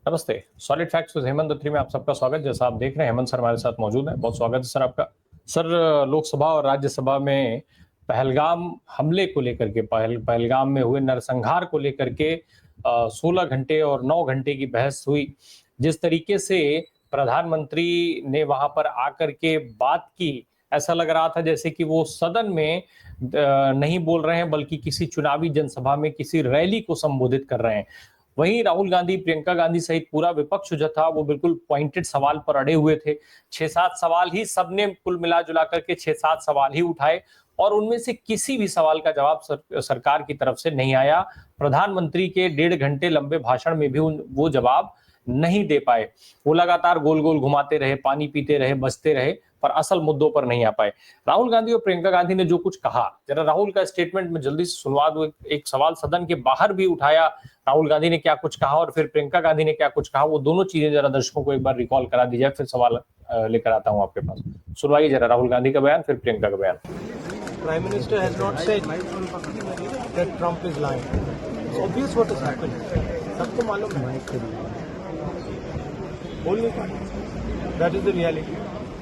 नमस्ते। Solid facts with Hemant दत्तरी में आप सबका स्वागत। जैसा आप देख रहे हैं, हेमंत सर हमारे साथ मौजूद हैं। बहुत स्वागत है सर आपका। सर, लोकसभा और राज्यसभा में पहलगाम हमले को लेकर के, पहलगाम में हुए नरसंहार को लेकर के 16 घंटे और 9 घंटे की बहस हुई। जिस तरीके से प्रधानमंत्री ने वहां पर आकर के बात की, ऐसा लग रहा था जैसे कि वो सदन में नहीं बोल रहे हैं, बल्कि किसी चुनावी जनसभा में किसी रैली को संबोधित कर रहे हैं। वहीं राहुल गांधी, प्रियंका गांधी सहित पूरा विपक्ष जो था वो बिल्कुल पॉइंटेड सवाल पर अड़े हुए थे। 6-7 सवाल ही सबने कुल मिला जुला करके 6-7 सवाल ही उठाए और उनमें से किसी भी सवाल का जवाब सरकार की तरफ से नहीं आया। प्रधानमंत्री के 1.5 घंटे लंबे भाषण में भी वो जवाब नहीं दे पाए। वो लगातार गोल गोल घुमाते रहे, पानी पीते रहे, बचते रहे, पर असल मुद्दों पर नहीं आ पाए। राहुल गांधी और प्रियंका गांधी ने जो कुछ कहा, जरा राहुल का स्टेटमेंट में जल्दी से सुनवा दो। एक सवाल सदन के बाहर भी उठाया, राहुल गांधी ने क्या कुछ कहा और फिर प्रियंका गांधी ने क्या कुछ कहा, वो दोनों चीजें जरा दर्शकों को एक बार रिकॉल करा दी जाए, फिर सवाल लेकर आता हूं आपके पास। सुनवाइए जरा राहुल गांधी का बयान, फिर प्रियंका का बयान। Prime Minister has not said that Trump is lying. It's obvious what has happened. सबको मालूम है। बोल नहीं पा रहे। That is the reality.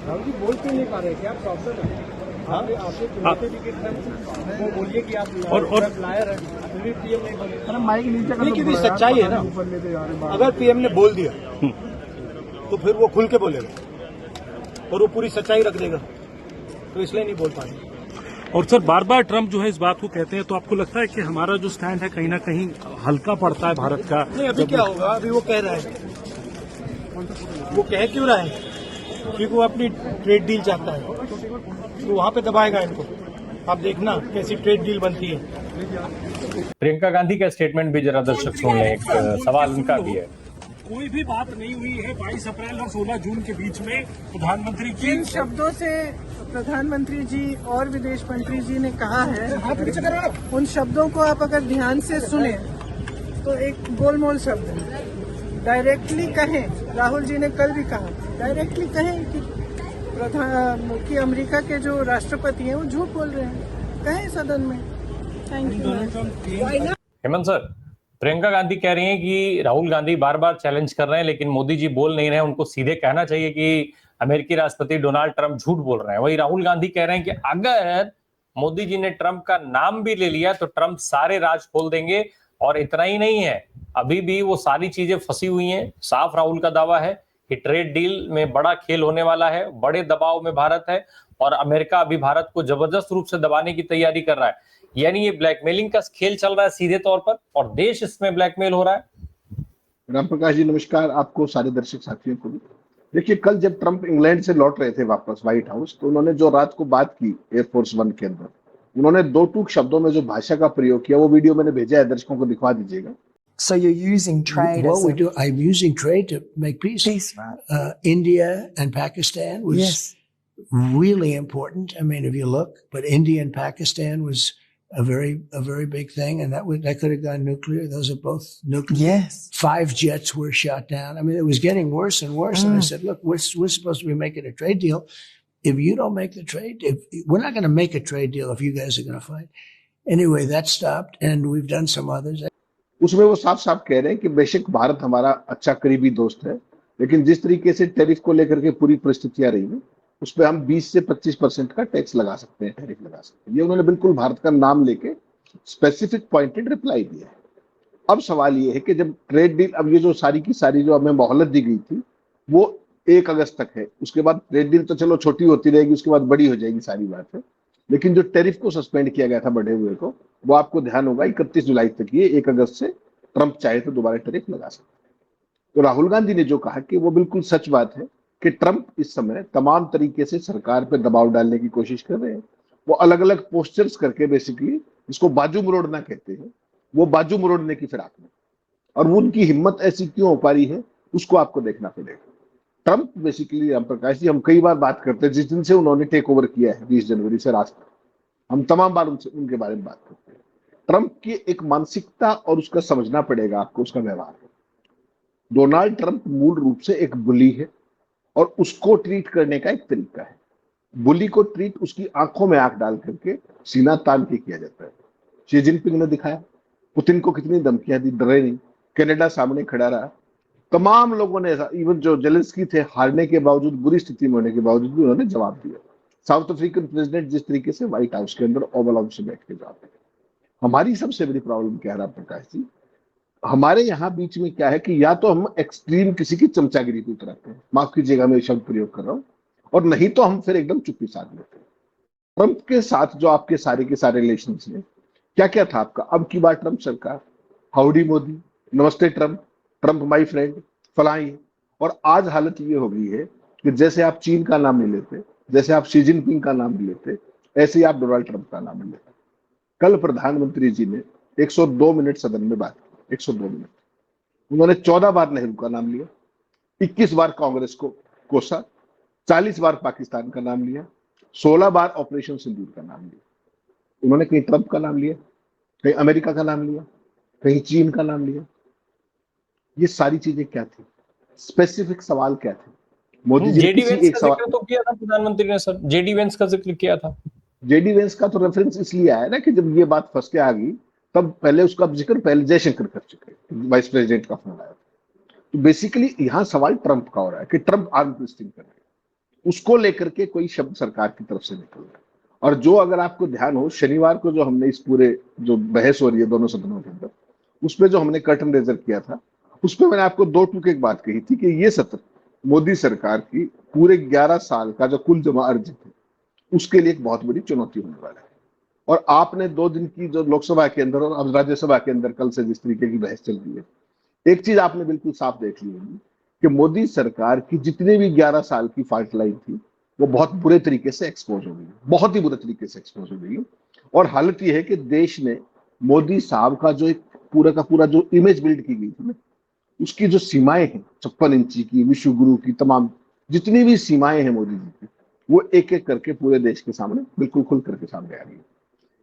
Rahul ji बोल क्यों नहीं पा रहे? क्या प्रॉब्लम है? आपके चुनौती भी कितना वो बोलिए कि आप लायर हैं, फिर भी पीएम नहीं बोले। अरे माइक नीचे कर, क्योंकि सच्चाई है ना। अगर पीएम ने बोल दिया तो फिर वो खुल के बोलेगा और वो पूरी सच्चाई रख देगा, तो इसलिए नहीं बोल पाएंगे। और सर, बार बार ट्रंप जो है इस बात को कहते हैं, तो आपको लगता है कि हमारा जो स्टैंड है कहीं ना कहीं हल्का पड़ता है भारत का? नहीं, अभी क्या होगा, अभी वो कह रहा है। वो कह क्यों रहा है? क्योंकि वो अपनी ट्रेड डील चाहता है, तो वहां पे दबाएगा इनको। आप देखना कैसी ट्रेड डील बनती है। प्रियंका गांधी का स्टेटमेंट भी जरा दर्शक सुन लें, एक सवाल उनका भी है। कोई भी बात नहीं हुई है 22 अप्रैल और 16 जून के बीच में प्रधानमंत्री की। जिन शब्दों से प्रधानमंत्री जी और विदेश मंत्री जी ने कहा है, उन शब्दों को आप अगर ध्यान से सुने तो एक गोलमोल शब्द है। डायरेक्टली कहें, राहुल जी ने कल भी कहा, डायरेक्टली कहें कि अमेरिका के जो राष्ट्रपति हैं वो झूठ बोल रहे हैं, कहें सदन में। Thank you. Hemant sir, Priyanka Gandhi कह रही हैं कि राहुल गांधी बार बार चैलेंज कर रहे हैं, लेकिन मोदी जी बोल नहीं रहे हैं। उनको सीधे कहना चाहिए कि अमेरिकी राष्ट्रपति डोनाल्ड ट्रंप झूठ बोल रहे हैं। वही राहुल गांधी कह रहे हैं कि अगर मोदी जी ने ट्रंप का नाम भी ले लिया तो ट्रंप सारे राज खोल देंगे। और इतना ही नहीं है, अभी भी वो सारी चीजें फंसी हुई हैं। साफ राहुल का दावा है कि ट्रेड डील में बड़ा खेल होने वाला है, बड़े दबाव में भारत है और अमेरिका अभी भारत को जबरदस्त रूप से दबाने की तैयारी कर रहा है। यानी ये ब्लैकमेलिंग का खेल चल रहा है सीधे तौर पर, और देश इसमें ब्लैकमेल हो रहा है। राम प्रकाश जी नमस्कार, आपको सारे दर्शक साथियों को भी। देखिए, कल जब ट्रंप इंग्लैंड से लौट रहे थे वापस व्हाइट हाउस, तो उन्होंने जो रात को बात की एयरफोर्स 1 के अंदर, उन्होंने 2 टूक शब्दों में जो भाषा का प्रयोग किया, वो वीडियो मैंने भेजा है, दर्शकों को दिखवा दीजिएगा। So you're using trade What as we do, I'm using trade to make peace. peace, right? India and Pakistan was Yes. really important. I mean, if you look, but India and Pakistan was a very big thing, and that could have gone nuclear. Those are both nuclear. Yes. 5 jets were shot down. I mean, it was getting worse and worse. And I said, look, we're supposed to be making a trade deal. If you don't make the trade, we're not going to make a trade deal if you guys are going to fight. Anyway, that stopped, and we've done some others. उसमें वो साफ साफ कह रहे हैं कि बेशक भारत हमारा अच्छा करीबी दोस्त है, लेकिन जिस तरीके से टैरिफ को लेकर के पूरी परिस्थितियां रही हैं, उस पर हम 20 से 25% का टैक्स लगा सकते हैं, टैरिफ लगा सकते हैं। ये उन्होंने बिल्कुल भारत का नाम लेके स्पेसिफिक पॉइंटेड रिप्लाई दिया है। अब सवाल ये है कि जब ट्रेड डील, अब ये जो सारी की सारी जो हमें मोहलत दी गई थी वो 1 अगस्त तक है, उसके बाद ट्रेड डील तो चलो छोटी होती रहेगी, उसके बाद बड़ी हो जाएगी, सारी बात है। लेकिन जो टैरिफ को सस्पेंड किया गया था बढ़े हुए को, वो आपको ध्यान होगा 31 जुलाई तक, ये 1 अगस्त से ट्रंप चाहे तो दोबारा टैरिफ लगा सकते हैं। तो राहुल गांधी ने जो कहा कि वो बिल्कुल सच बात है कि ट्रंप इस समय तमाम तरीके से सरकार पर दबाव डालने की कोशिश कर रहे हैं। वो अलग अलग पोस्चर्स करके, बेसिकली इसको बाजू मरोड़ना कहते हैं, वो बाजू मरोड़ने की फिराक में, और वो उनकी हिम्मत ऐसी क्यों हो पा रही है उसको आपको देखना पड़ेगा। ट्रंप बेसिकली, राम प्रकाश जी, हम कई बार बात करते हैं, जिस दिन से उन्होंने टेक ओवर किया है 20 जनवरी से आज तक, हम तमाम बार उनके बारे में बात करते हैं। ट्रंप की एक मानसिकता और उसका समझना पड़ेगा आपको, उसका व्यवहार। डोनाल्ड ट्रंप मूल रूप से एक बुली है और उसको ट्रीट करने का एक तरीका है। बुली को ट्रीट उसकी आंखों में आंख डाल करके सीना तान के किया जाता है। शी जिनपिंग ने दिखाया, पुतिन को कितनी धमकियां दी, डरे नहीं, कनाडा सामने खड़ा रहा, तमाम लोगों ने ऐसा, इवन जो जेलेंस्की थे, हारने के बावजूद, बुरी स्थिति में होने के बावजूद भी उन्होंने जवाब दिया। साउथ अफ्रीकन प्रेसिडेंट जिस तरीके से व्हाइट हाउस के अंदर ओवल हाउस में बैठ के जवाब दिया। हमारी सबसे बड़ी प्रॉब्लम क्या है राम प्रकाश जी, हमारे यहाँ बीच में क्या है कि या तो हम एक्सट्रीम किसी की चमचागिरी पे उतरते हैं, माफ कीजिएगा मैं शब्द प्रयोग कर रहा हूँ, और नहीं तो हम फिर एकदम चुप्पी साध लेते हैं। ट्रंप के साथ जो आपके सारे के सारे रिलेशन हैं, क्या क्या था आपका? अब की बार ट्रंप सरकार, हाउडी मोदी, नमस्ते ट्रंप, ट्रंप माय फ्रेंड, फलाई। और आज हालत ये हो गई है कि जैसे आप चीन का नाम नहीं लेते, जैसे आप शी जिनपिंग का नाम नहीं लेते, ऐसे ही आप डोनाल्ड ट्रंप का नाम नहीं लेते। कल प्रधानमंत्री जी ने 102 मिनट सदन में बात की, 102 मिनट। उन्होंने 14 बार नेहरू का नाम लिया, 21 बार कांग्रेस को कोसा, 40 बार पाकिस्तान का नाम लिया, 16 बार ऑपरेशन सिंदूर का नाम लिया। उन्होंने कहीं ट्रंप का नाम लिया, कहीं अमेरिका का नाम लिया, कहीं चीन का नाम लिया। ये सारी चीजें क्या थी? स्पेसिफिक सवाल क्या थे? मोदी जी ने जेडी किसी वेंस एक का सवाल, जिक्र तो किया था प्रधानमंत्री ने सर, जेडी वेंस का जिक्र किया था। जेडी वेंस का तो रेफरेंस इसलिए आया ना कि जब ये बात फंस के आ गई, तब पहले उसका जिक्र पहले जयशंकर कर चुके, वाइस प्रेसिडेंट का फोन आया। तो बेसिकली यहाँ सवाल ट्रंप का हो रहा है कि ट्रंप आर्म ट्विस्टिंग कर रहे हैं, उसको लेकर के कोई शब्द सरकार की तरफ से निकल रहा है। और जो, अगर आपको ध्यान हो, शनिवार को जो हमने इस पूरे जो बहस हो रही है दोनों सदनों के अंदर, उसमें जो हमने कर्टन रेजर किया था, उसमें मैंने आपको 2 टूक एक बात कही थी कि ये सत्र मोदी सरकार की पूरे 11 साल का जो कुल जमा अर्जित है, उसके लिए एक बहुत बड़ी चुनौती होने वाला है। और आपने 2 दिन की जो लोकसभा के अंदर और अब राज्यसभा के अंदर कल से जिस तरीके की बहस चल रही है, एक चीज आपने बिल्कुल साफ देख ली होगी कि मोदी सरकार की जितने भी 11 साल की फॉल्ट लाइन थी, वो बहुत बुरे तरीके से एक्सपोज हो गई, बहुत ही बुरे तरीके से एक्सपोज हो गई। और हालत यह है कि देश ने मोदी साहब का जो एक पूरा का पूरा जो इमेज बिल्ड की गई थी ना, उसकी जो सीमाएं हैं 56 इंची की, विश्व गुरु की, तमाम जितनी भी सीमाएं हैं मोदी जी की, वो एक एक करके पूरे देश के सामने बिल्कुल खुल करके सामने आ रही है।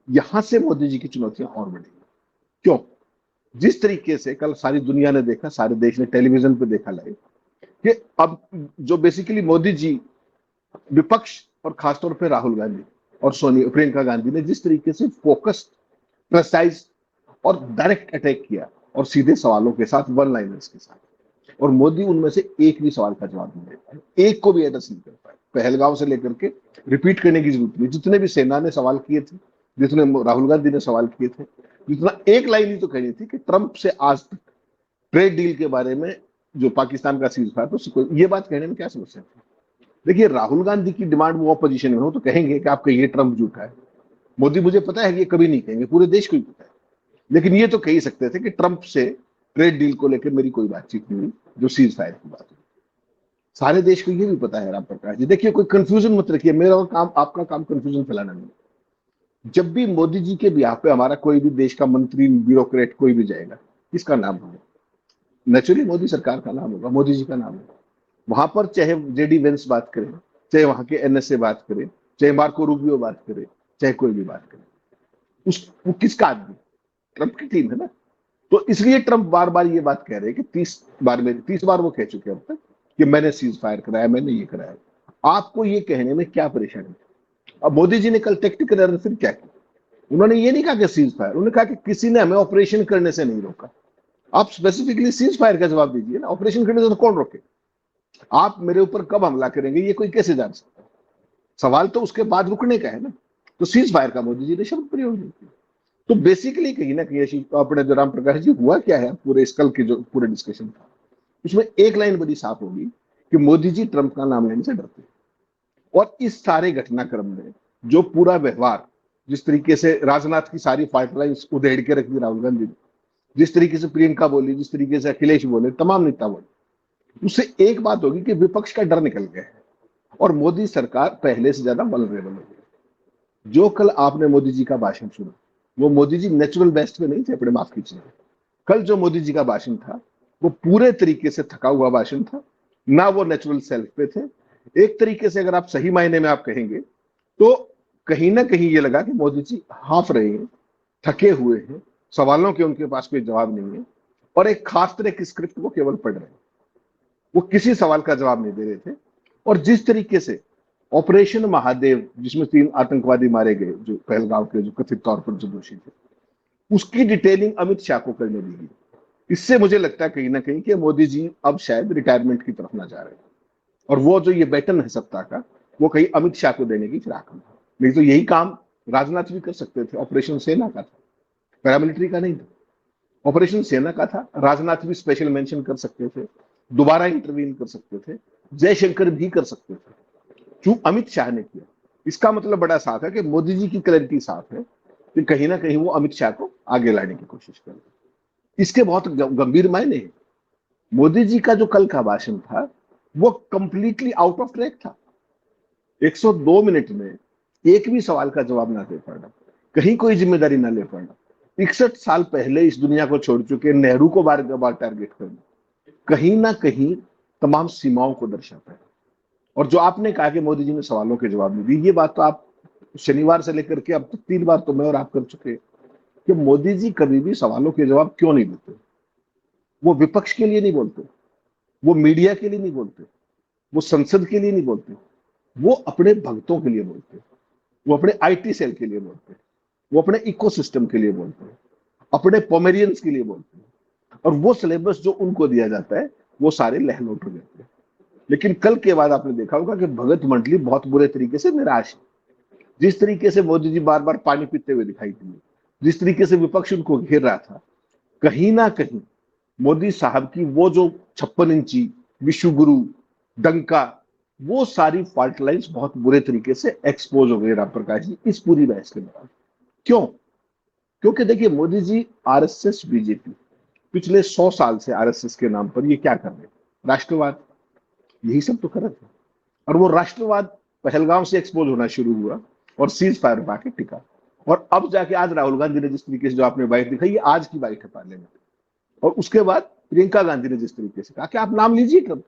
यहां से मोदी जी की चुनौतियां और बढ़ेंगी। क्यों? जिस तरीके से कल सारी दुनिया ने देखा, सारे देश ने टेलीविजन पे देखा लाइव, कि अब जो बेसिकली मोदी जी, विपक्ष और खासतौर पे राहुल गांधी और प्रियंका गांधी ने जिस तरीके से फोकस्ड, प्रेसाइज और डायरेक्ट अटैक किया, और सीधे सवालों के साथ, वन लाइनर्स के साथ, और मोदी उनमें से एक भी सवाल का जवाब नहीं दे पाए, एक को भी एड्रेस नहीं कर पाए। पहलगांव से लेकर के रिपीट करने की जरूरत नहीं, जितने भी सेना ने सवाल किए थे, जितने राहुल गांधी ने सवाल किए थे, जितना एक लाइन ही तो कहनी थी कि ट्रंप से आज तक ट्रेड डील के बारे में, जो पाकिस्तान का सीज फायर, तो ये बात कहने में क्या समस्या थी? देखिए, राहुल गांधी की डिमांड वो अपोजिशन में हो तो कहेंगे कि आप कहिए ट्रंप झूठा है। मोदी, मुझे पता है कि ये कभी नहीं कहेंगे, पूरे देश को ही पता है, लेकिन ये तो कह ही सकते थे कि ट्रंप से ट्रेड डील को लेकर मेरी कोई बातचीत नहीं हुई, जो सीज फायर की बात हुई। सारे देश को ये भी पता है राम प्रकाश जी। देखिए, कोई कंफ्यूजन मत रखिए, मेरा काम, आपका काम कंफ्यूजन फैलाना नहीं। जब भी मोदी जी के ब्याह पे हमारा कोई भी देश का मंत्री, ब्यूरोक्रेट कोई भी जाएगा, किसका नाम होगा? नेचुरली मोदी सरकार का नाम होगा, मोदी जी का नाम होगा। वहां पर चाहे जेडी वेंस बात करें, चाहे वहां के एनएसए बात करें, चाहे मार्को रूबियो बात करे, चाहे कोई भी बात करे, वो किसका आदमी? ट्रंप की टीम है ना। तो इसलिए ट्रंप बार बार ये बात कह रहे हैं कि 30 बार वो कह चुके हैं अब तक कि मैंने सीज फायर कराया, मैंने ये कराया। आपको ये कहने में क्या परेशानी है? अब मोदी जी ने कल टेक्टिकल एरर फिर क्या किया? उन्होंने ये नहीं कहा कि सीज फायर, उन्होंने कहा कि किसी ने हमें ऑपरेशन करने से नहीं रोका। आप स्पेसिफिकली सीज फायर का जवाब दीजिए ना, ऑपरेशन करने से तो कौन रोके? आप मेरे ऊपर कब हमला करेंगे ये कोई कैसे जान सकता है? सवाल तो उसके बाद रुकने का है ना। तो सीज फायर का मोदी जी ने शब्द प्रयोग नहीं किया। तो बेसिकली कहीं ना कहीं अपने जो राम प्रकाश जी, हुआ क्या है पूरे इस कल के जो पूरे डिस्कशन था, उसमें एक लाइन बड़ी साफ होगी कि मोदी जी ट्रंप का नाम लेने से डरते हैं। और इस सारे घटनाक्रम में जो पूरा व्यवहार, जिस तरीके से राजनाथ की सारी फाइट लाइन्स उधेड़ के रख दी राहुल गांधी ने, जिस तरीके से प्रियंका बोली, जिस तरीके से अखिलेश बोले, तमाम नेता बोले, उससे एक बात होगी कि विपक्ष का डर निकल गया है और मोदी सरकार पहले से ज्यादा वल्नरेबल हो गई। जो कल आपने मोदी जी का भाषण सुना, वो मोदी जी नेचुरल बेस्ट में नहीं थे, अपने माफ कीजिए। कल जो मोदी जी का भाषण था वो पूरे तरीके से थका हुआ भाषण था, ना वो नेचुरल सेल्फ पे थे। एक तरीके से अगर आप सही मायने में आप कहेंगे तो कहीं ना कहीं ये लगा कि मोदी जी हाफ रहे हैं, थके हुए हैं, सवालों के उनके पास कोई जवाब नहीं है, और एक खास तरह की स्क्रिप्ट वो केवल पढ़ रहे हैं, वो किसी सवाल का जवाब नहीं दे रहे थे। और जिस तरीके से ऑपरेशन महादेव, जिसमें 3 आतंकवादी मारे गए, जो पहलगांव के जो कथित तौर पर जो दोषी थे, उसकी डिटेलिंग अमित शाह को करने दी गई। इससे मुझे लगता है कहीं ना कहीं कि मोदी जी अब शायद रिटायरमेंट की तरफ ना जा रहे हैं, और वो जो ये बैटन है सत्ता का, वो कहीं अमित शाह को देने की फिराक में। नहीं तो यही काम राजनाथ भी कर सकते थे। ऑपरेशन सेना का था, पैरामिलिट्री का नहीं था। ऑपरेशन सेना का था, राजनाथ भी स्पेशल मेंशन कर सकते थे, दोबारा इंटरवीन कर सकते थे, जयशंकर भी कर सकते थे। क्यों अमित शाह ने किया? इसका मतलब बड़ा साफ है कि मोदी जी की क्लैरिटी साफ है कि कहीं ना कहीं वो अमित शाह को आगे लाने की कोशिश कर रहे हैं। इसके बहुत गंभीर मायने हैं। मोदी जी का जो कल का भाषण था वो कंप्लीटली आउट ऑफ ट्रैक था। 102 मिनट में एक भी सवाल का जवाब ना दे पाना, कहीं कोई जिम्मेदारी ना ले पाना, 61 साल पहले इस दुनिया को छोड़ चुके नेहरू को बार बार टारगेट करना, कहीं ना कहीं तमाम सीमाओं को दर्शाता है। और जो आपने कहा कि मोदी जी ने सवालों के जवाब नहीं दिए, ये बात तो आप शनिवार से लेकर के अब तक 3 बार तो मैं और आप कर चुके कि मोदी जी कभी भी सवालों के जवाब क्यों नहीं देते। वो विपक्ष के लिए नहीं बोलते, वो मीडिया के लिए नहीं बोलते, वो संसद के लिए नहीं बोलते, वो अपने भक्तों के लिए बोलते, वो अपने आईटी सेल के लिए बोलते, वो अपने इकोसिस्टम के लिए बोलते हैं, अपने पोमेरियंस के लिए बोलते हैं। और वो सिलेबस जो उनको दिया जाता है वो सारे लहलौट हो जाते हैं। लेकिन कल के बाद आपने देखा होगा कि भगत मंडली बहुत बुरे तरीके से निराश है। जिस तरीके से मोदी जी बार बार पानी पीते हुए दिखाई दिए, जिस तरीके से विपक्ष उनको घेर रहा था, कहीं ना कहीं मोदी साहब की वो जो 56 इंची विश्व गुरु डंका, वो सारी फॉल्ट लाइन्स बहुत बुरे तरीके से एक्सपोज हो गए राम प्रकाश जी इस पूरी बहस के दौरान। क्यों? क्योंकि देखिए मोदी जी आरएसएस बीजेपी पिछले 100 साल से आरएसएस के नाम पर ये क्या कर रहे हैं? राष्ट्रवाद, यही सब तो कर रहे थे। और वो राष्ट्रवाद पहलगाम से एक्सपोज होना शुरू हुआ और सीज फायर पाके टिका। और अब जाके आज राहुल गांधी ने जिस तरीके से जो आपने बाइट दिखाई, ये आज की बाइट है पार्लियामेंट। और उसके बाद प्रियंका गांधी ने जिस तरीके से कहा कि आप नाम लीजिए कब।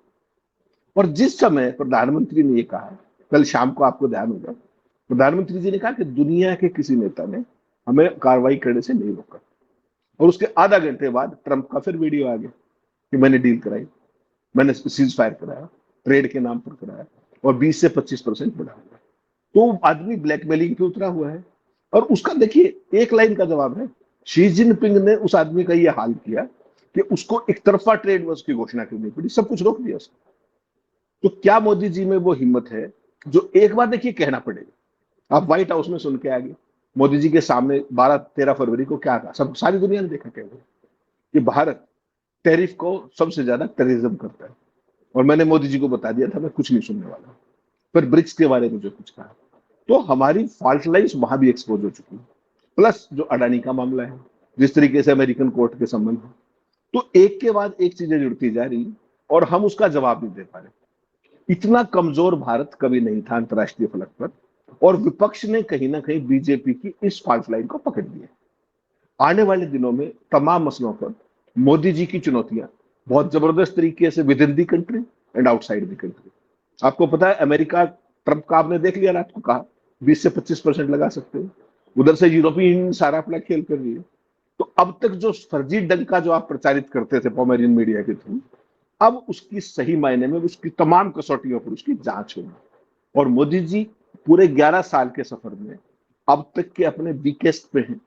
और जिस समय प्रधानमंत्री ने ये कहा, कल शाम को आपको ध्यान होगा, प्रधानमंत्री जी ने कहा कि दुनिया के किसी नेता ने हमें कार्रवाई करने से नहीं रोका। और उसके आधा घंटे बाद ट्रंप का फिर वीडियो आ गया कि मैंने डील कराई, मैंने सीज फायर कराया, ट्रेड के नाम पर कराया और 20 से 25% बढ़ा हुआ। तो आदमी ब्लैकमेलिंग पे उतरा हुआ है। और उसका देखिए एक लाइन का जवाब है, शी जिनपिंग ने उस आदमी का यह हाल किया कि उसको एक तरफा ट्रेड वॉर की घोषणा करनी पड़ी, सब कुछ रोक दिया उसको। तो क्या मोदी जी में वो हिम्मत है जो एक बार देखिए कहना पड़ेगा। आप व्हाइट हाउस में सुन के आगे मोदी जी के सामने 12-13 फरवरी को क्या कहा, सब सारी दुनिया ने देखा क्या कि भारत टैरिफ को सबसे ज्यादा टेररिज्म करता है। और मैंने मोदी जी को बता दिया था मैं कुछ नहीं सुनने वाला। पर ब्रिक्स के बारे में जो कुछ कहा, तो हमारी फॉल्ट लाइन्स वहां भी एक्सपोज हो चुकी है। प्लस जो अडानी का मामला है, जिस तरीके से अमेरिकन कोर्ट के संबंध है, तो एक के बाद एक चीजें जुड़ती जा रही और हम उसका जवाब नहीं दे पा रहे। इतना कमजोर भारत कभी नहीं था अंतर्राष्ट्रीय फलक पर, और विपक्ष ने कहीं ना कहीं बीजेपी की इस फॉल्ट लाइन को पकड़ लिया। आने वाले दिनों में तमाम मसलों पर मोदी जी की चुनौतियां बहुत जबरदस्त तरीके से with in the country and outside the country. आपको पता है अमेरिका, ट्रंप का आपने देख लिया रात को कहा 20 से 25% लगा सकते हो। उधर से यूरोपीय यूनियन सारा अपना खेल कर रही है। तो अब तक जो फर्जी डंका जो आप प्रचारित करते थे पोमेरियन मीडिया के थ्रू, अब उसकी सही मायने में उसकी तमाम कसौटियों पर उसकी जांच होगी। और मोदी जी पूरे 11 साल के सफर में अब तक के अपने वीकेस्ट पे हैं,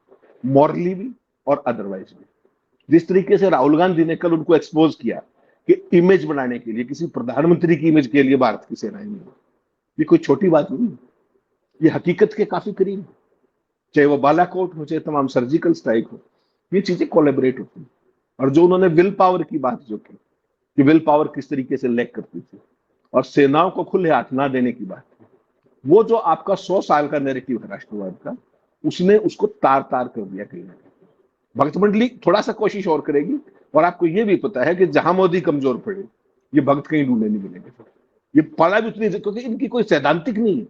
मॉरली भी और अदरवाइज भी। जिस तरीके से राहुल गांधी ने कल उनको एक्सपोज किया कि इमेज बनाने के लिए, किसी प्रधानमंत्री की इमेज के लिए भारत की सेनाएं नहीं, ये कोई छोटी बात नहीं है, ये हकीकत के काफी करीब है। चाहे वो बालाकोट हो, चाहे तमाम सर्जिकल स्ट्राइक हो, ये चीजें कोलैबोरेट होती है। और जो उन्होंने विल पावर की बात जो की कि विल पावर किस तरीके से लैक करती थी और सेनाओं को खुले हाथ ना देने की बात थी, वो जो आपका 100 साल का नैरेटिव है राष्ट्रवाद का, उसने उसको तार तार कर दिया कहीं ना कहीं। भगत मंडली थोड़ा सा कोशिश और करेगी। और आपको ये भी पता है कि जहां मोदी कमजोर पड़े, ये भक्त कहीं ढूंढने नहीं मिलेंगे। ये पड़ा भी उतनी, क्योंकि इनकी कोई सैद्धांतिक नहीं है,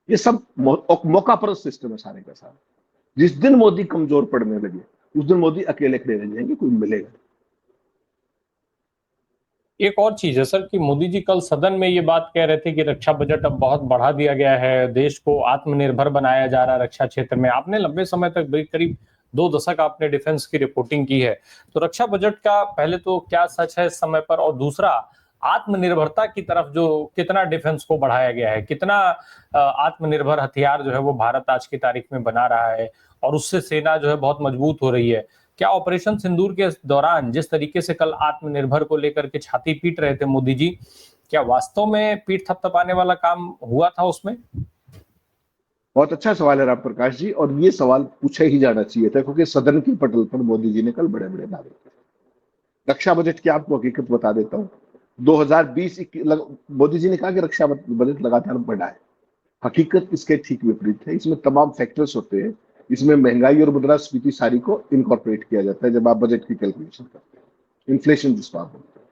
ये सब मौका परस्त सिस्टम है सारे का सारा। जिस दिन मोदी कमजोर पड़ने लगे उस दिन मोदी अकेले खड़े रह जाएंगे, कोई मिलेगा। एक और चीज है सर कि मोदी जी कल सदन में ये बात कह रहे थे कि रक्षा बजट अब बहुत बढ़ा दिया गया है, देश को आत्मनिर्भर बनाया जा रहा है रक्षा क्षेत्र में। आपने लंबे समय तक करीब 2 दशक आपने डिफेंस की रिपोर्टिंग की है, तो रक्षा बजट का पहले तो क्या सच है इस समय पर, और दूसरा आत्मनिर्भरता की तरफ जो कितना डिफेंस को बढ़ाया गया है, कितना आत्मनिर्भर हथियार जो है वो भारत आज की तारीख में बना रहा है और उससे सेना जो है बहुत मजबूत हो रही है। क्या ऑपरेशन सिंदूर के दौरान जिस तरीके से कल आत्मनिर्भर को लेकर के छाती पीट रहे थे मोदी जी, क्या वास्तव में पीठ थपथपाने वाला काम हुआ था उसमें? बहुत अच्छा सवाल है राम प्रकाश जी, और ये सवाल पूछा ही जाना चाहिए था, क्योंकि सदन के पटल पर मोदी जी ने कल बड़े बड़े दावे किए। रक्षा बजट की आपको हकीकत बता देता हूँ। 2020 मोदी जी ने कहा कि रक्षा बजट लगातार बढ़ा है। हकीकत इसके ठीक विपरीत है। इसमें तमाम फैक्टर्स होते हैं। इसमें महंगाई और मुद्रास्फीति सारी को इनकॉर्पोरेट किया जाता है जब आप बजट की कैलकुलेशन करते हैं। इन्फ्लेशन जिसको आप बोलते हैं।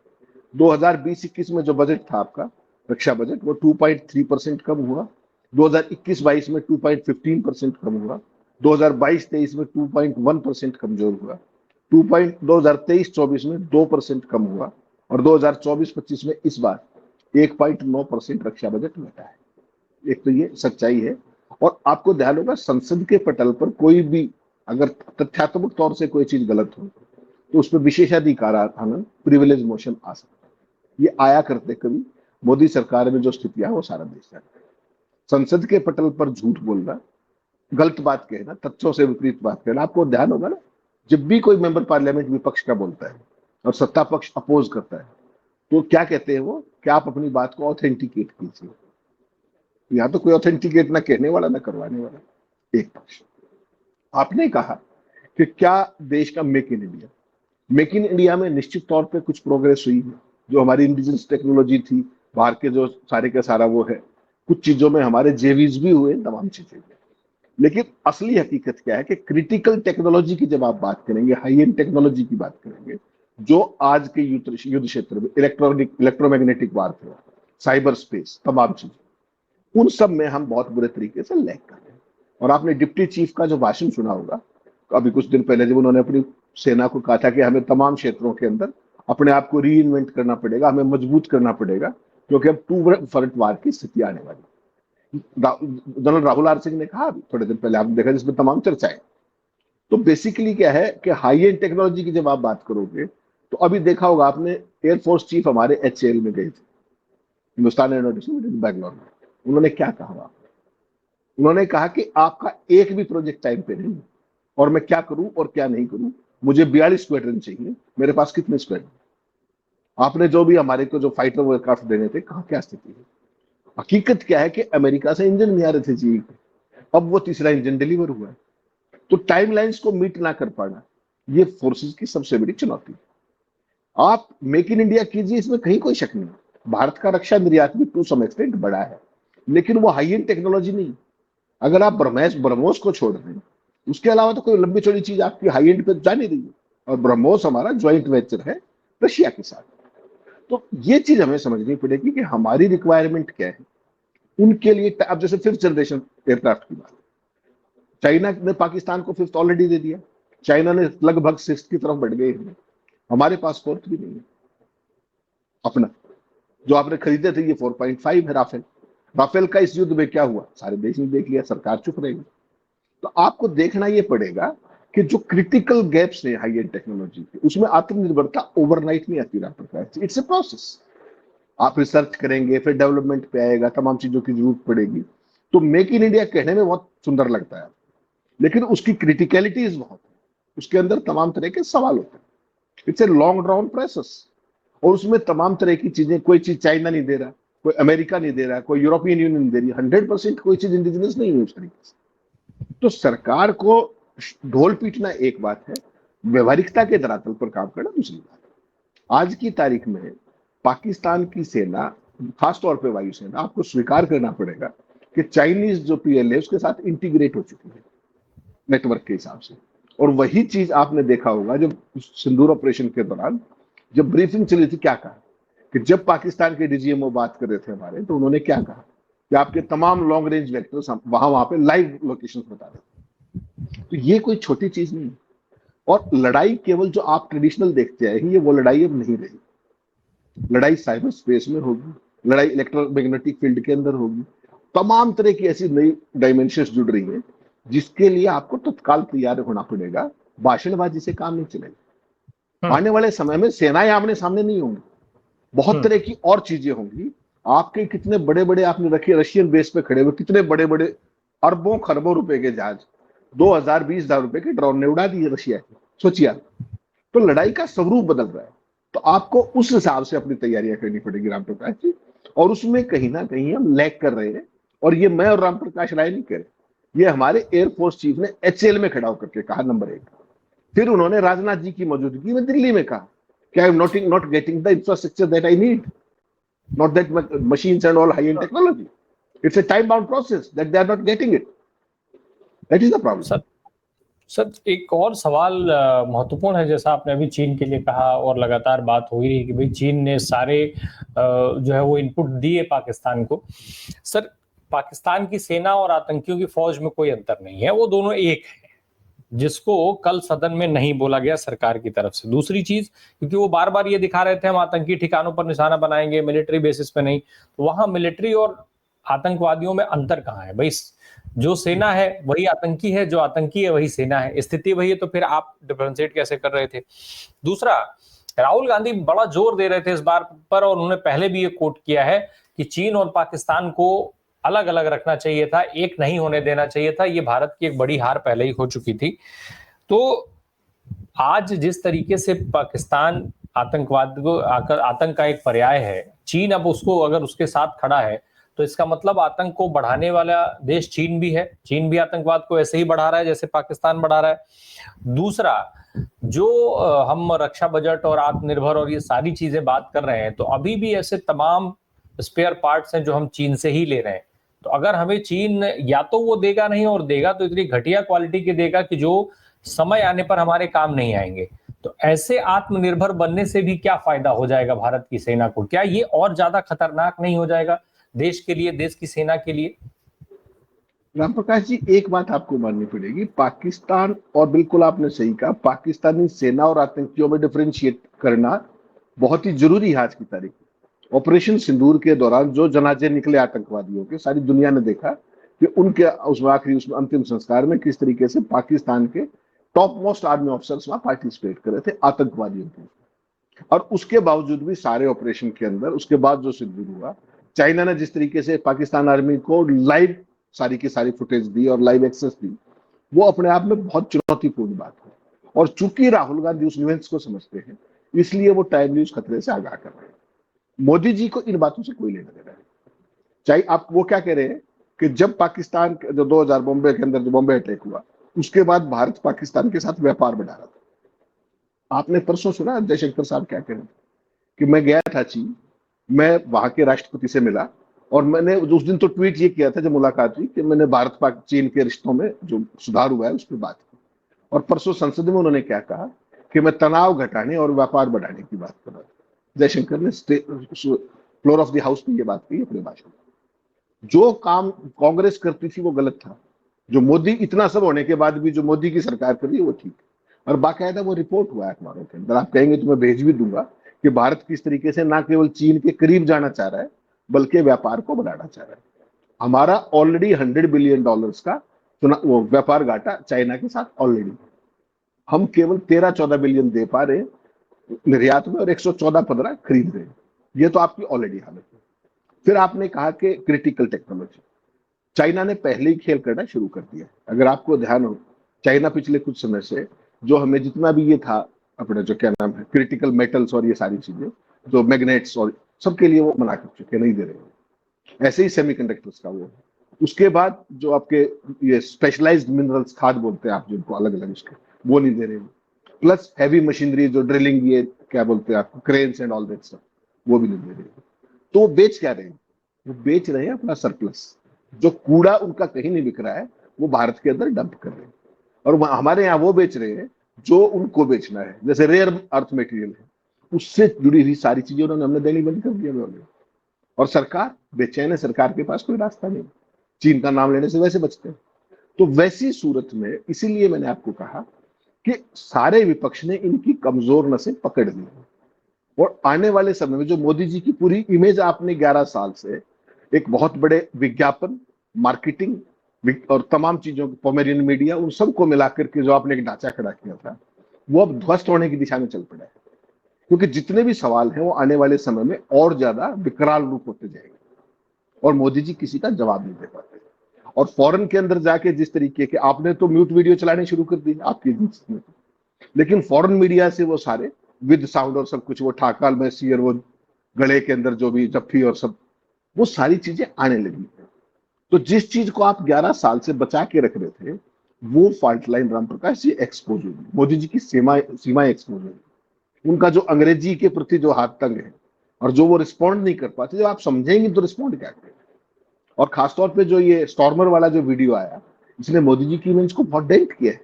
2020-21 में जो बजट था आपका रक्षा बजट, वो 2.3% कम हुआ। 2021-22 में 2.15% कम हुआ। 2022-23 में 2.1% कमजोर हुआ। 2023-24 में 2% कम हुआ, और 2024-25 में इस बार 1.9% रक्षा बजट घटा है। एक तो ये सच्चाई है। और आपको ध्यान होगा, संसद के पटल पर कोई भी अगर तथ्यात्मक तौर से कोई चीज गलत हो तो उस पर विशेषाधिकार आनंद प्रिविलेज मोशन आ सकता है। ये आया करते कभी मोदी सरकार में जो स्थितियां वो सारा देश जानता है। संसद के पटल पर झूठ बोलना, गलत बात कहना, तथ्यों से विपरीत बात कहना, आपको ध्यान होगा ना, जब भी कोई मेंबर पार्लियामेंट विपक्ष का बोलता है और सत्ता पक्ष अपोज करता है तो क्या कहते हैं वो, कि आप अपनी बात को ऑथेंटिकेट कीजिए। यहां तो कोई ऑथेंटिकेट ना कहने वाला ना करवाने वाला, एक पक्ष। आपने कहा कि क्या देश का मेक इन इंडिया में निश्चित तौर पे कुछ प्रोग्रेस हुई है। जो हमारी इंडिजिनस टेक्नोलॉजी थी, बाहर के जो सारे का सारा वो है, कुछ चीजों में हमारे जेवीज भी हुए, तमाम चीजें। लेकिन असली हकीकत क्या है कि क्रिटिकल टेक्नोलॉजी की जब आप बात करेंगे, हाई एंड टेक्नोलॉजी की बात करेंगे, जो आज के युद्ध क्षेत्र में इलेक्ट्रोमैग्नेटिक वारफेयर, साइबर स्पेस, तमाम चीजें, उन सब में हम बहुत बुरे तरीके से लैग कर रहे हैं। और आपने डिप्टी चीफ का जो भाषण सुना होगा अभी कुछ दिन पहले, जब उन्होंने अपनी सेना को कहा था कि हमें तमाम क्षेत्रों के अंदर अपने आप को री इन्वेंट करना पड़ेगा, हमें मजबूत करना पड़ेगा, क्योंकि अब 2 फ्रंट वार की स्थिति आने वाली। जनरल राहुल आर सिंह ने कहा थोड़े दिन पहले, आपने देखा जिसमें तमाम चर्चाएं। तो बेसिकली क्या है कि हाई एंड टेक्नोलॉजी की जब आप बात करोगे तो अभी देखा होगा आपने, एयरफोर्स चीफ हमारे HAL में गए थे, हिंदुस्तान एरोनॉटिक्स बैंगलोर में। उन्होंने क्या कहा? उन्होंने कहा कि आपका एक भी प्रोजेक्ट टाइम पे नहीं, और मैं क्या करूं और क्या नहीं करूं, मुझे 42 स्क्वाड्रन चाहिए, मेरे पास कितने स्क्वाड्रन? आपने जो भी हमारे को जो फाइटर एयरक्राफ्ट देने थे, कहां क्या स्थिति है? हकीकत क्या है कि अमेरिका से इंजन नहीं आ रहे थे जी, अब वो तीसरा इंजन डिलीवर हुआ है। तो टाइमलाइंस को मीट ना कर पाना, ये फोर्सेस की सबसे बड़ी चुनौती है। आप मेक इन इंडिया कीजिए, इसमें कहीं कोई शक नहीं। भारत का रक्षा निर्यात भी टू सम एक्सटेंट बड़ा है, लेकिन वो हाई एंड टेक्नोलॉजी नहीं। अगर आप ब्रह्मोस को छोड़ दें, उसके अलावा तो कोई लंबी चौड़ी चीज आपकी हाई एंड पे जा नहीं रही है। और ब्रह्मोस हमारा ज्वाइंट वेंचर है रशिया के साथ। तो ये चीज हमें समझनी पड़ेगी कि हमारी रिक्वायरमेंट क्या है उनके लिए। अब जैसे 5th जनरेशन एयरक्राफ्ट की बात, चाइना ने पाकिस्तान को 5th ऑलरेडी दे दिया, चाइना ने लगभग 6th की तरफ बढ़ गए हैं। हमारे पास 4th भी नहीं है अपना। जो आपने खरीदे थे ये 4.5 है राफेल का। इस युद्ध में क्या हुआ, सारे देश ने देख लिया, सरकार चुप रहेगी। तो आपको देखना ये पड़ेगा कि जो क्रिटिकल गैप्स है हाई एंड टेक्नोलॉजी के, उसमें आत्मनिर्भरता ओवरनाइट नहीं आती। It's a process. आप रिसर्च करेंगे, फिर डेवलपमेंट पे आएगा, तमाम चीजों की जरूरत पड़ेगी। तो मेक इन इंडिया कहने में बहुत सुंदर लगता है, लेकिन उसकी क्रिटिकलिटीज बहुत है, उसके अंदर तमाम तरह के सवाल होते हैं। It's a long drown process, और उसमें तमाम तरह की चीजें, कोई चीज चाइना नहीं दे रहा, कोई अमेरिका नहीं दे रहा, कोई यूरोपियन यूनियन नहीं दे रही, 100% कोई चीज इंडिजिनस नहीं है उस तरीके से। तो सरकार को ढोल पीटना एक बात है, व्यवहारिकता के धरातल पर काम करना दूसरी बात है। आज की तारीख में पाकिस्तान की सेना, खासतौर पर वायुसेना, आपको स्वीकार करना पड़ेगा कि चाइनीज जो PLA है उसके साथ इंटीग्रेट हो चुकी है नेटवर्क के हिसाब से। और वही चीज आपने देखा होगा जब सिंदूर ऑपरेशन के दौरान जब ब्रीफिंग चली थी, क्या कहा कि जब पाकिस्तान के DGMO बात कर रहे थे हमारे, तो उन्होंने क्या कहा कि आपके तमाम लॉन्ग रेंज वेक्टर्स वहां पे लाइव लोकेशन बता रहे। तो ये कोई छोटी चीज नहीं है। और लड़ाई केवल जो आप ट्रेडिशनल देखते आए हैं, ये वो लड़ाई अब नहीं रही। लड़ाई साइबर स्पेस में होगी, लड़ाई इलेक्ट्रोमैग्नेटिक फील्ड के अंदर होगी, तमाम तरह की ऐसी नई डायमेंशंस जुड़ रही है जिसके लिए आपको तत्काल तैयार होना पड़ेगा। भाषणबाजी से काम नहीं चलेगा। आने वाले समय में सेनाएं आमने सामने नहीं होंगी, बहुत तरह की और चीजें होंगी। आपके कितने बड़े बड़े आपने रखे रशियन बेस पे खड़े हुए, कितने बड़े बड़े अरबों खरबों रुपए के जहाज 2020 रुपए के ड्रोन ने उड़ा दिए रशिया के। सोचिए आप, तो लड़ाई का स्वरूप बदल रहा है। तो आपको उस हिसाब से अपनी तैयारियां करनी पड़ेगी राम प्रकाश जी, और उसमें कहीं ना कहीं हम लैग कर रहे हैं। और ये मैं और राम प्रकाश राय नहीं कह रहे, ये हमारे एयरफोर्स चीफ ने HAL में खड़ा होकर के कहा, नंबर 1। फिर उन्होंने राजनाथ जी की मौजूदगी में दिल्ली में कहा कि I am not getting the infrastructure that I need, not that machines and all high and technology, it's a time bound process that they are not getting it. That is the problem. Sir एक और सवाल महत्वपूर्ण है, जैसा आपने अभी चीन के लिए कहा और लगातार बात हो ही रही है कि भाई चीन ने सारे जो है वो इनपुट दिए पाकिस्तान को। सर पाकिस्तान की सेना और आतंकियों की फौज में कोई अंतर नहीं है, वो दोनों एक है, जिसको कल सदन में नहीं बोला गया सरकार की तरफ से। दूसरी चीज, क्योंकि वो बार बार ये दिखा रहे थे हम आतंकी ठिकानों पर निशाना बनाएंगे, मिलिट्री बेसिस पे नहीं, तो वहां मिलिट्री और आतंकवादियों में अंतर कहाँ है भाई? जो सेना है वही आतंकी है, जो आतंकी है वही सेना है, स्थिति वही है, तो फिर आप डिफरेंशिएट कैसे कर रहे थे? दूसरा, राहुल गांधी बड़ा जोर दे रहे थे इस बार पर, और उन्होंने पहले भी ये कोट किया है कि चीन और पाकिस्तान को अलग अलग रखना चाहिए था, एक नहीं होने देना चाहिए था। ये भारत की एक बड़ी हार पहले ही हो चुकी थी। तो आज जिस तरीके से पाकिस्तान आतंकवाद को आतंक का एक पर्याय है, चीन अब उसको अगर उसके साथ खड़ा है, तो इसका मतलब आतंक को बढ़ाने वाला देश चीन भी है। चीन भी आतंकवाद को ऐसे ही बढ़ा रहा है जैसे पाकिस्तान बढ़ा रहा है। दूसरा, जो हम रक्षा बजट और आत्मनिर्भर और ये सारी चीजें बात कर रहे हैं, तो अभी भी ऐसे तमाम स्पेयर पार्ट्स हैं जो हम चीन से ही ले रहे हैं। तो अगर हमें चीन या तो वो देगा नहीं, और देगा तो इतनी घटिया क्वालिटी के देगा कि जो समय आने पर हमारे काम नहीं आएंगे। तो ऐसे आत्मनिर्भर बनने से भी क्या फायदा हो जाएगा भारत की सेना को? क्या ये और ज्यादा खतरनाक नहीं हो जाएगा देश के लिए, देश की सेना के लिए? राम प्रकाश जी, एक बात आपको माननी पड़ेगी, पाकिस्तान, और बिल्कुल आपने सही कहा, पाकिस्तानी सेना और आतंकियों में डिफरेंशिएट करना बहुत ही जरूरी है आज की तारीख में। ऑपरेशन सिंदूर के दौरान जो जनाजे निकले आतंकवादियों के, सारी दुनिया ने देखा कि उनके उसमें आखिरी उसमें अंतिम संस्कार में किस तरीके से पाकिस्तान के टॉप मोस्ट आर्मी ऑफिसर्स वहां पार्टिसिपेट कर रहे थे आतंकवादियों के। और उसके बावजूद भी सारे ऑपरेशन के अंदर, उसके बाद जो सिंदूर हुआ, चाइना ने जिस तरीके से पाकिस्तान आर्मी को लाइव सारी की सारी फुटेज दी और लाइव एक्सेस दी, वो अपने आप में बहुत चुनौतीपूर्ण बात है। और चूंकि राहुल गांधी उस न्यूएंस को समझते हैं, इसलिए वो टाइमली उस खतरे से आगाह कर रहे हैं। मोदी जी को इन बातों से कोई लेना देना है। चाहे आप वो क्या कह रहे हैं कि जब पाकिस्तान जो 2000 बॉम्बे के अंदर जो बॉम्बे अटैक हुआ, उसके बाद भारत पाकिस्तान के साथ व्यापार बढ़ा रहा था। आपने परसों सुना जयशंकर साहब क्या कह रहे थे कि मैं गया था चीन, मैं वहां के राष्ट्रपति से मिला, और मैंने उस दिन तो ट्वीट ये किया था जब मुलाकात हुई कि मैंने भारत पाक चीन के रिश्तों में जो सुधार हुआ है उस पर बात की। और परसों संसद में उन्होंने क्या कहा कि मैं तनाव घटाने और व्यापार बढ़ाने की बात कर रहा था। जयशंकर ने फ्लोर ऑफ द हाउस में ये बात कही अपने भाषण में। जो काम कांग्रेस करती थी वो गलत था, जो मोदी, इतना सब होने के बाद भी जो मोदी की सरकार कर रही है वो ठीक है। और बाकायदा वो रिपोर्ट हुआ है अखबारों के अंदर, आप कहेंगे तो मैं भेज भी दूंगा कि भारत किस तरीके से ना केवल चीन के करीब जाना चाह रहा है बल्कि व्यापार को बढ़ाना चाह रहा है। हमारा ऑलरेडी $100 बिलियन का वो व्यापार घाटा चाइना के साथ ऑलरेडी, हम केवल 13-14 बिलियन दे पा रहे निर्यात में और 114-15 खरीद रहे हैं। ये तो आपकी ऑलरेडी हालत है। फिर आपने कहा कि क्रिटिकल टेक्नोलॉजी, चाइना ने पहले ही खेल करना शुरू कर दिया। अगर आपको ध्यान हो, चाइना पिछले कुछ समय से जो हमें जितना भी ये था अपने जो क्या नाम है क्रिटिकल मेटल्स और ये सारी चीजें जो मैग्नेट्स और सबके लिए वो मना कर चुके, नहीं दे रहे हैं। ऐसे ही सेमीकंडक्टर्स का वो, उसके बाद जो आपके ये स्पेशलाइज्ड मिनरल्स, खाद बोलते हैं आप जिनको अलग अलग उसके, वो नहीं दे रहे हैं। प्लस हैवी मशीनरी जो ड्रिलिंग, ये क्या बोलते हैं आपको, cranes and all that stuff, वो भी नहीं दे रहे हैं। तो वो बेच क्या रहे हैं? वो बेच रहे हैं अपना सरप्लस, जो कूड़ा उनका कहीं नहीं बिक रहा है वो भारत के अंदर डंप कर रहे हैं। और हमारे यहाँ वो बेच रहे हैं जो उनको बेचना है, जैसे रेयर अर्थ मटेरियल है, उससे जुड़ी हुई सारी चीजें उन्होंने हमने देनी बंद कर दिया उन्होंने। और सरकार बेचैन है, सरकार के पास कोई रास्ता नहीं, चीन का नाम लेने से वैसे बचते हैं। तो वैसी सूरत में इसीलिए मैंने आपको कहा कि सारे विपक्ष ने इनकी कमजोर नसें पकड़ ली, और आने वाले समय में जो मोदी जी की पूरी इमेज आपने 11 साल से एक बहुत बड़े विज्ञापन, मार्केटिंग और तमाम चीजों को, पोमेरियन मीडिया, उन सबको मिलाकर के जो आपने एक ढांचा खड़ा किया था, वो अब ध्वस्त होने की दिशा में चल पड़ा है। क्योंकि जितने भी सवाल हैं वो आने वाले समय में और ज्यादा विकराल रूप होते जाएंगे, और मोदी जी किसी का जवाब नहीं दे पाते। और फॉरेन के अंदर जाके जिस तरीके के आपने तो म्यूट वीडियो चलाने शुरू कर दी आपकी एजेंसी में, लेकिन फॉरेन मीडिया से वो सारे विद साउंड और सब कुछ, वो ठाकाल मैसी और वो गले के अंदर जो भी जफ्फी और सब, वो सारी चीजें आने लगी। तो जिस चीज को आप 11 साल से बचा के रख रहे थे, वो फॉल्ट लाइन रामप्रकाश जी एक्सपोज हुई, मोदी जी की सीमाएं एक्सपोज हुई। उनका जो अंग्रेजी के प्रति जो हाथ तंग है और जो वो रिस्पॉन्ड नहीं कर पाते, जब आप समझेंगे तो रिस्पॉन्ड क्या करें। और खासतौर पे जो ये स्टॉर्मर वाला जो वीडियो आया, इसने मोदी जी की इमेज को बहुत डेंट किया है।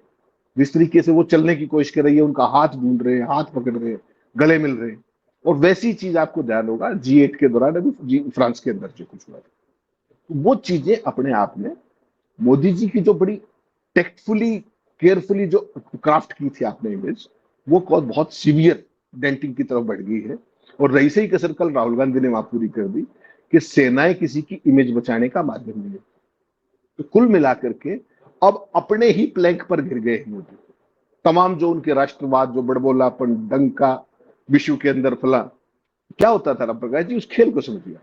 जिस तरीके से वो चलने की कोशिश कर रही है, उनका हाथ ढूंढ रहे हैं, हाथ पकड़ रहे हैं, गले मिल रहे हैं। और वैसी चीज आपको ध्यान होगा G8 के दौरान अभी फ्रांस के अंदर जो कुछ हुआ, वो चीजें अपने आप में मोदी जी की जो बड़ी टेक्टफुली केयरफुली जो क्राफ्ट की थी आपने इमेज, वो बहुत सीवियर डेंटिंग की तरफ बढ़ गई है। और रही सही कसर कल राहुल गांधी ने वहां पूरी कर दी कि सेनाएं किसी की इमेज बचाने का माध्यम नहीं है। तो कुल मिलाकर के अब अपने ही प्लैंक पर घिर गए हैं मोदी। तमाम जो उनके राष्ट्रवाद, जो बड़बोलापन, डंका, विश्व के अंदर फला, क्या होता था रामप्रकाश जी, उस खेल को समझिए।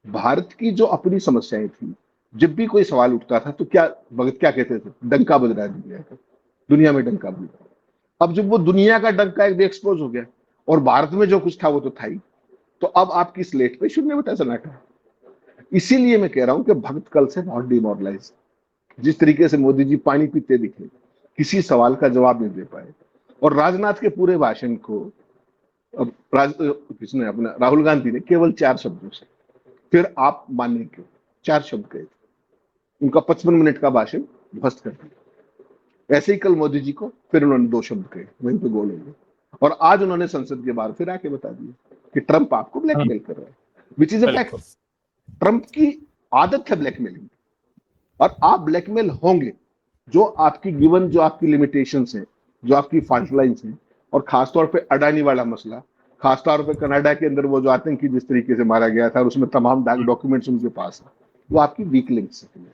भारत की जो अपनी समस्याएं थी, जब भी कोई सवाल उठता था तो क्या भगत क्या कहते थे, डंका बज रहा है दुनिया का, दुनिया में डंका बज रहा है। अब जब वो दुनिया का डंका एक एक्सपोज हो गया और भारत में जो कुछ था वो तो था ही, तो अब आपकी स्लेट पे 0 सन्नाटा है। इसीलिए मैं कह रहा हूं कि भगत कल से बहुत डिमोरलाइज। जिस तरीके से मोदी जी पानी पीते दिखे, किसी सवाल का जवाब नहीं दे पाए, और राजनाथ के पूरे भाषण को किसने, अपना राहुल गांधी ने केवल 4 शब्दों से, फिर आप माने क्यों, 4 शब्द कहे थे, उनका 55 मिनट का भाषण ध्वस्त कर दिया। ऐसे ही कल मोदी जी को फिर उन्होंने 2 शब्द कहे, वहीं पे गोल हो गए। और आज उन्होंने संसद के बाहर फिर आके बता दिया कि ट्रंप आपको ब्लैकमेल कर रहा है, which is a fact. Trump की आदत है ब्लैकमेलिंग, और आप ब्लैकमेल होंगे। जो आपकी गिवन, जो आपकी लिमिटेशंस हैं, जो आपकी फॉल्ट लाइंस हैं, और खासतौर पे अडानी वाला मसला, खासतौर पे कनाडा के अंदर वो जो आतंकी जिस तरीके से मारा गया था और उसमें तमाम डॉक्यूमेंट्स उनके पास है, वो आपकी वीक लिंक्स है।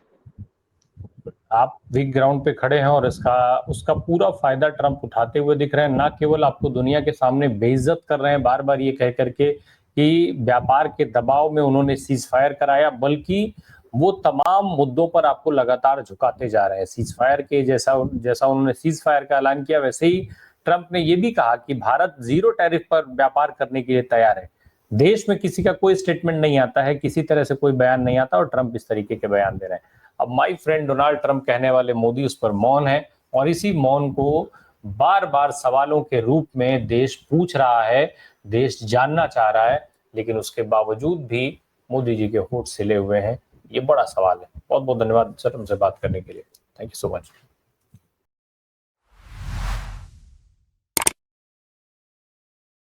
आप वीक ग्राउंड पे खड़े हैं और उसका पूरा फायदा ट्रंप उठाते हुए दिख रहे हैं। ना केवल आपको दुनिया के सामने बेइज्जत कर रहे हैं बार बार ये कह करके कि व्यापार के दबाव में उन्होंने सीज फायर कराया, बल्कि वो तमाम मुद्दों पर आपको लगातार झुकाते जा रहे हैं। सीज फायर के जैसा उन्होंने सीज फायर का ऐलान किया, वैसे ही ट्रंप ने ये भी कहा कि भारत 0 टैरिफ पर व्यापार करने के लिए तैयार है। देश में किसी का कोई स्टेटमेंट नहीं आता है, किसी तरह से कोई बयान नहीं आता, और ट्रंप इस तरीके के बयान दे रहे हैं। अब माय फ्रेंड डोनाल्ड ट्रंप कहने वाले मोदी उस पर मौन है, और इसी मौन को बार बार सवालों के रूप में देश पूछ रहा है, देश जानना चाह रहा है, लेकिन उसके बावजूद भी मोदी जी के होंठ सिले हुए हैं। ये बड़ा सवाल है। बहुत बहुत धन्यवाद सर हमसे बात करने के लिए। Thank you so much.